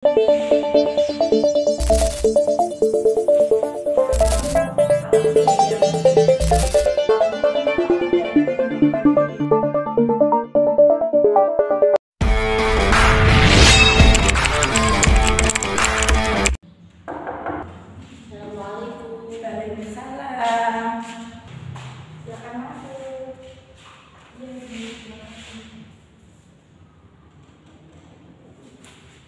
Waalaikumsalam. Silakan masuk.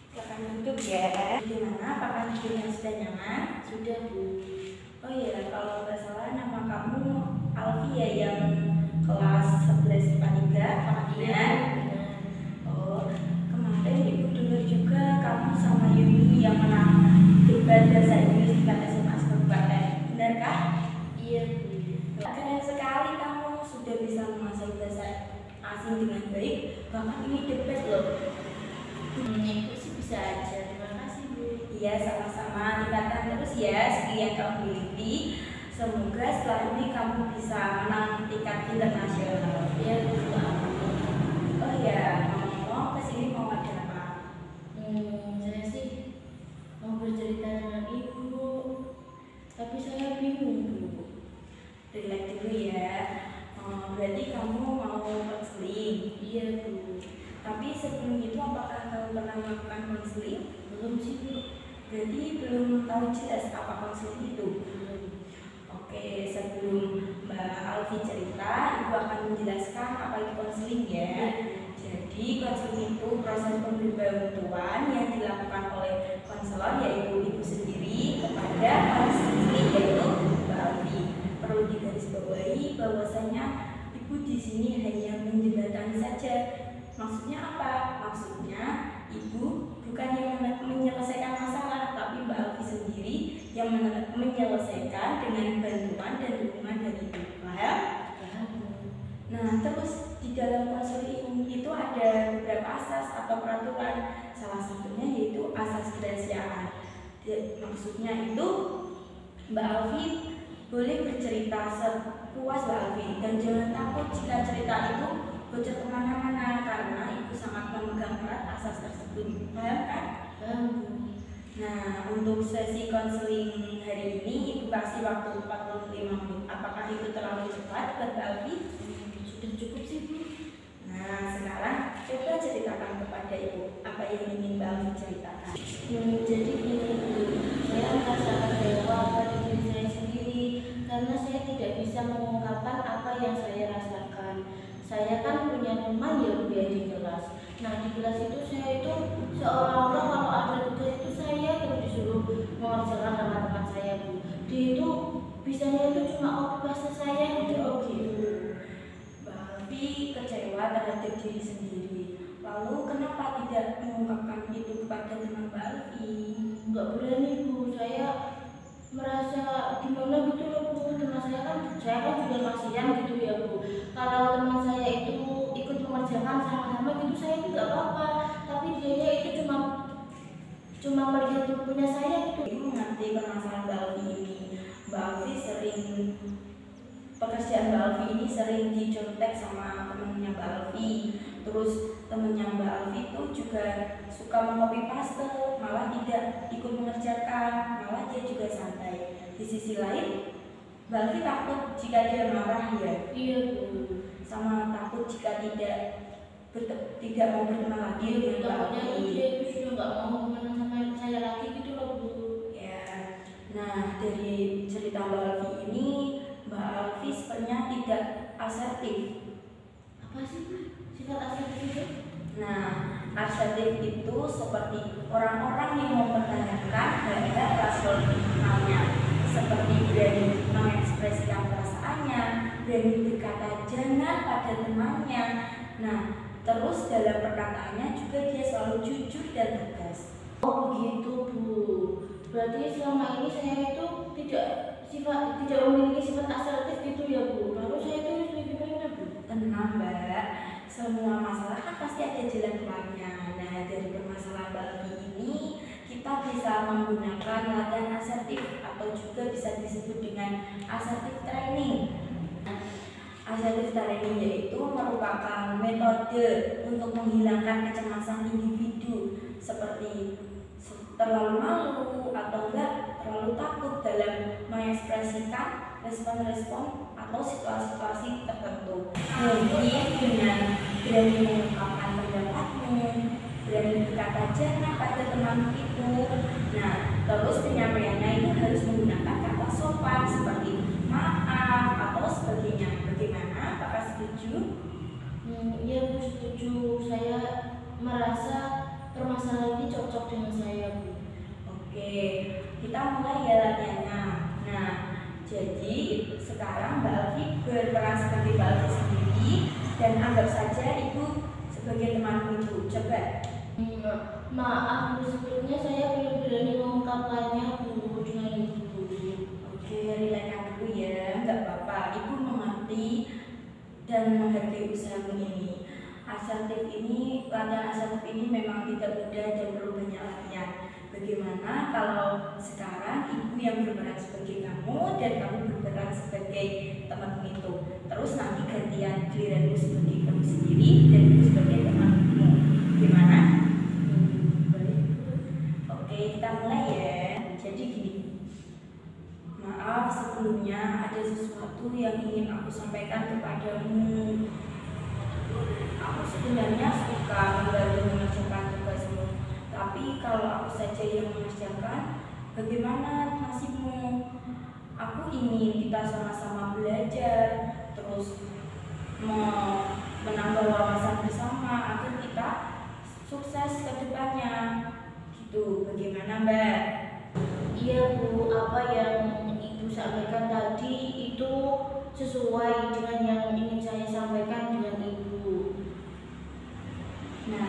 Silakan duduk ya. Gimana? Apakah tidurnya sudah nyaman? Sudah, Bu. Oh iya, kalau nggak salah nama kamu Alfi ya, yang kelas 11 IPA 3, Iya. Oh, kemarin Ibu dengar juga kamu sama Yuni yang menang debat bahasa Inggris di SMA Kabupaten. Benarkah? Iya, Bu. Keren sekali, kamu sudah bisa menguasai bahasa asing dengan baik. Bahkan ini debat loh. Ibu sih bisa aja. Terima kasih, Bu. Iya, sama-sama. Tingkatkan terus ya skill yang kamu miliki. Semoga setelah ini kamu bisa menang tingkat internasional. Iya, Bu. Oh ya, ngomong-ngomong, kesini mau ada apa? Saya sih mau bercerita dengan Ibu, tapi saya bingung, Bu. Relax dulu ya. Berarti kamu mau konseling. Iya, Bu. Tapi sebelum itu apakah kamu pernah melakukan konseling? Belum sih, Bu. Berarti belum tahu jelas apa konseling itu. Belum. Oke, sebelum Mbak Alfi cerita, Ibu akan menjelaskan apa itu konseling ya. Jadi konseling itu proses pemberi bantuan yang dilakukan oleh konselor, yaitu Ibu sendiri, kepada konseling, yaitu Mbak Alfi. Perlu digarisbawahi bahwasanya Ibu di sini hanya menjembatani saja. Maksudnya apa? Maksudnya Ibu bukan yang menyelesaikan masalah, tapi Mbak Alfi sendiri yang menyelesaikan dengan bantuan dan dukungan dari Ibu. Paham? Paham, Bu. Nah, terus di dalam konseling itu ada beberapa asas atau peraturan. Salah satunya yaitu asas kerahasiaan. Maksudnya itu Mbak Alfi boleh bercerita sepuas Mbak Alfi, dan jangan takut jika cerita itu bocor kemana-mana, karena Ibu sangat memegang erat asas tersebut. Paham kan? Paham, Bu. Nah, untuk sesi konseling hari ini Ibu kasih waktu 45 menit. Apakah itu terlalu cepat buat Mbak Alfi? Sudah cukup sih, Bu. Nah, sekarang coba ceritakan kepada Ibu apa yang ingin Mbak Alfi ceritakan. Jadi gini, Bu. Saya merasa kecewa pada diri saya sendiri karena saya tidak bisa mengungkapkan apa yang saya rasakan. Saya kan punya teman ya, Bu, ya, di kelas. Nah, di kelas itu saya itu seolah-olah kalau ada tugas itu saya terus disuruh mengerjakan sama teman saya, Bu. Dia itu bisanya itu cuma copy paste saya gitu. Oh gitu. Mbak Alfi kecewa terhadap diri sendiri. Lalu kenapa tidak mengungkapkan itu kepada teman Mbak Alfi? Nggak berani, Bu. Saya merasa gimana gitu loh, Bu. Teman saya kan juga kasihan gitu ya, Bu. Kalau teman saya itu ikut mengerjakan sama-sama gitu, saya itu nggak apa-apa. Tapi dia itu cuma melihat punya saya gitu. Ibu mengerti permasalahan Mbak Alfi ini. Mbak Alfi pekerjaan Mbak Alfi ini sering dicontek sama temennya Mbak Alfi. Terus temennya Mbak Alfi itu juga suka mengcopy paste, malah tidak ikut mengerjakan, malah dia juga santai. Di sisi lain, Mbak Alfi takut jika dia marah ya. Iya, Bu. Sama takut jika tidak mau berteman lagi dengan Mbak Takutnya Alfi. dia itu sudah nggak mau temenan sama saya lagi gitu loh, Bu. Ya, nah dari cerita Mbak Alfi ini, Mbak Alfi sepertinya tidak asertif. Apa sih, Bu, sifat asertif itu? Nah, asertif itu seperti orang-orang yang mempertanyakan hal-hal rasionalnya, seperti berani mengekspresikan perasaannya, berani berkata jangan pada temannya. Nah, terus dalam perkataannya juga dia selalu jujur dan tegas. Oh begitu, Bu. Berarti selama ini saya itu tidak memiliki sifat asertif gitu ya, Bu. Lalu saya itu harus lebih bagaimana, Bu? Tenang Mbak, semua masalah kan pasti ada jalan keluarnya. Nah, dari permasalahan Mbak Alfi ini kita bisa menggunakan latihan asertif atau juga bisa disebut dengan asertif training. Asertif training yaitu merupakan metode untuk menghilangkan kecemasan individu seperti terlalu malu atau enggak terlalu takut dalam mengekspresikan respon-respon atau situasi-situasi tertentu. Mungkin dengan berani mengungkapkan pendapatmu, berani berkata jangan pada temanmu itu. Nah, terus penyampaiannya itu harus menggunakan kata sopan seperti maaf atau sebagainya. Bagaimana? Apakah setuju? Iya Bu, setuju. Saya merasa permasalahan ini cocok dengan saya Bu. Oke, kita mulai ya latihannya. Nah, jadi sekarang Mbak Alfi berperan sebagai Mbak Alfi sendiri dan anggap saja Ibu sebagai temanmu itu. Coba. Maaf Bu, sebelumnya saya belum berani mengungkapkannya Bu dengan Ibu. Oke, relakan dulu ya, nggak apa-apa. Ibu mengerti dan menghargai usahamu ini. Asertif ini, latihan asertif ini memang tidak mudah dan perlu banyak latihan. Bagaimana kalau sekarang Ibu yang berperan sebagai kamu dan kamu berperan sebagai temanmu itu. Terus nanti gantian giliranmu sebagai kamu sendiri dan Ibu sebagai temanmu. Gimana? Baik. Oke, kita mulai ya. Jadi gini. Maaf sebelumnya ada sesuatu yang ingin aku sampaikan kepadamu. Aku sebenarnya suka membantu mengerjakan tugasmu. Tapi kalau aku saja yang mengerjakan, bagaimana nasibmu? Aku ingin kita sama-sama belajar, terus menambah wawasan bersama agar kita sukses ke depannya. Gitu, bagaimana Mbak? Iya Bu, apa yang Ibu sampaikan tadi itu sesuai dengan yang ingin saya sampaikan dengan Ibu. Nah,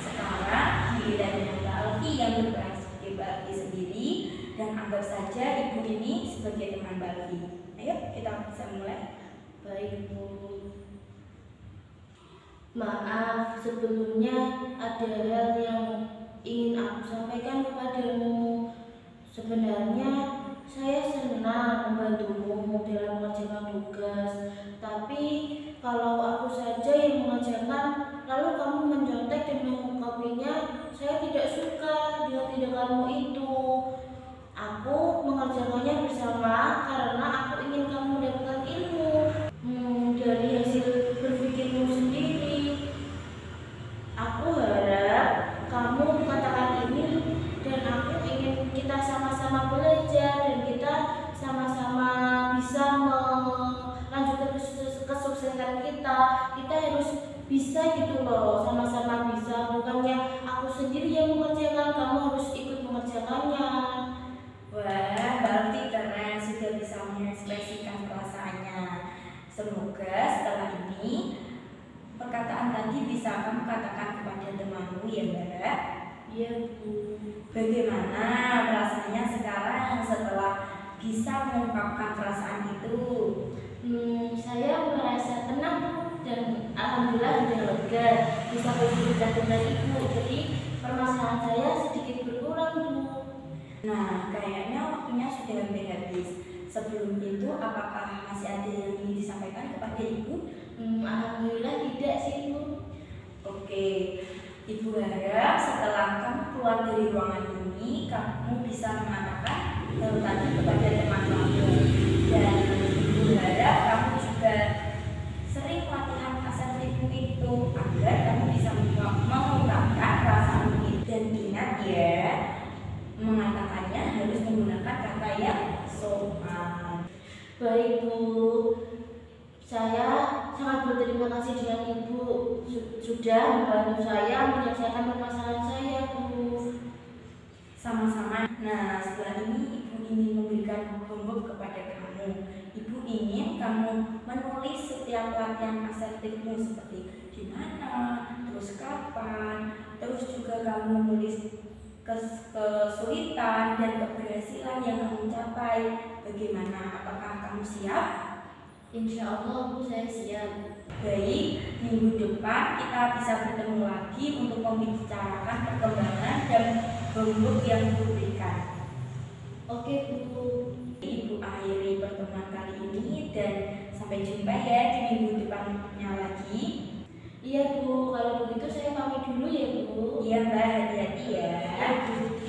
sekarang gilirannya Mbak Alfi yang berperan sebagai Mbak Alfi sendiri dan anggap saja Ibu ini sebagai teman Mbak Alfi. Ayo kita bisa mulai. Baik Bu. Maaf sebelumnya ada hal yang ingin aku sampaikan kepadamu. Sebenarnya saya senang membantumu dalam mengerjakan tugas, tapi kalau aku saja yang mengerjakan lalu kamu mencontek dan mengungkapinya, saya tidak suka dengan tindakanmu itu. Aku mengerjakannya bersama karena aku ingin kamu mendapatkan ilmu dari hasil berpikirmu sendiri. Aku harap kamu katakan ini dan aku ingin kita sama-sama belajar dan kita sama-sama bisa melanjutkan kesuksesan kita. Kita harus bisa gitu loh, sama-sama bisa. Bukannya aku sendiri yang mengerjakan, kamu harus ikut mengerjakannya. Wah, Mbak Alfi keren sudah bisa mengekspresikan perasaannya. Semoga setelah ini perkataan tadi bisa kamu katakan kepada temanmu ya Mbak. Iya Bu. Bagaimana rasanya sekarang setelah bisa mengungkapkan perasaan itu? Saya merasa tenang Bu, dan alhamdulillah sudah lega bisa bercerita dengan Ibu. Jadi permasalahan saya sedikit berkurang Bu. Nah, kayaknya waktunya sudah hampir habis. Sebelum itu, apakah masih ada yang ingin disampaikan kepada Ibu? Alhamdulillah tidak sih Bu. Oke, Ibu harap setelah kamu keluar dari ruangan ini, kamu bisa mengatakan hal tadi kepada teman kamu. Dan Ibu harap kamu juga sering latihan asertifmu itu agar kamu bisa mengungkapkan perasaanmu itu. Dan ingat ya, mengatakannya harus menggunakan kata yang sopan. Baik Bu, saya sangat berterima kasih dengan Ibu sudah membantu saya menyelesaikan permasalahan saya Bu. Sama-sama. Nah, setelah ini Ibu ingin memberikan homework kepada kamu. Ibu ingin kamu menulis setiap latihan asertifmu seperti di mana, terus kapan, terus juga kamu menulis kesulitan dan keberhasilan yang kamu capai. Bagaimana? Apakah kamu siap? Insya Allah Bu, saya siap. Baik, minggu depan kita bisa bertemu lagi untuk membicarakan perkembangan dan homework yang diberikan. Oke Bu. Ibu akhiri pertemuan kali ini dan sampai jumpa ya di minggu depannya lagi. Iya Bu, kalau begitu saya pamit dulu ya Bu. Iya Mbak, hati-hati ya. Ya Bu.